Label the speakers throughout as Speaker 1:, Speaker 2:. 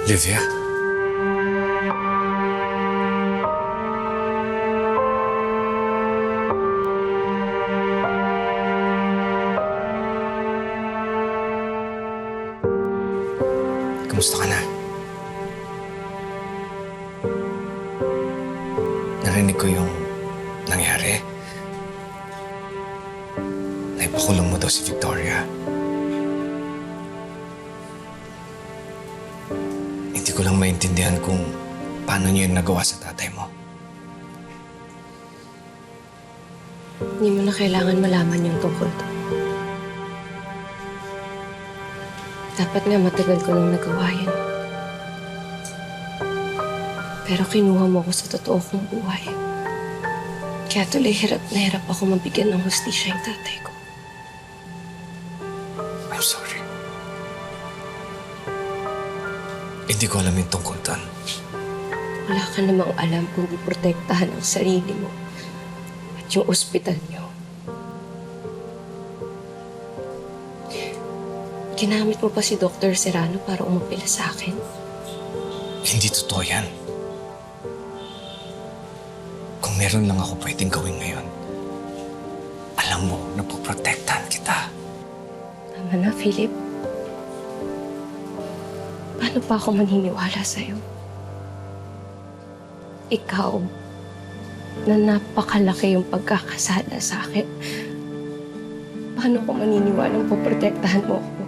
Speaker 1: Livia? Kamusta ka na? Narinig ko yung nangyari. Naipakulong mo daw si Victoria. Hindi ko lang maintindihan kung paano niyo yung nagawa sa tatay mo.
Speaker 2: Hindi mo na kailangan malaman yung tungkol to. Dapat nga matagal ko nang nagawa yun. Pero kinuha mo ko sa totoo kong buhay. Kaya tuloy hirap na hirap ako mabigyan ng hustisya yung tatay ko.
Speaker 1: I'm sorry. Hindi ko alam yung tungkol doon.
Speaker 2: Wala ka namang alam kung iprotektahan ang sarili mo at yung ospital niyo. Ginamit mo pa si Dr. Serrano para umapila sa akin.
Speaker 1: Hindi totoo yan. Kung meron lang ako pwedeng gawin ngayon, alam mo, napoprotektahan kita.
Speaker 2: Tama na, Philip. Paano pa ako maniniwala sa'yo? Ikaw, na napakalaki yung pagkakasala sa akin. Paano ko maniniwalang poprotektahan mo ako?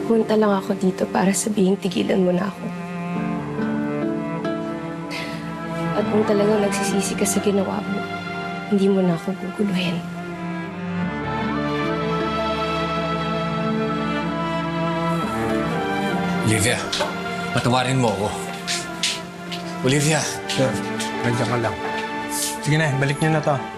Speaker 2: Punta lang ako dito para sabihin tigilan mo na ako. At kung talagang nagsisisi ka sa ginawa mo, hindi mo na ako guguluhin.
Speaker 1: Olivia, patawarin mo ako. Olivia!
Speaker 3: Sir, nandiyan ka lang. Sige na, balik niyo na to.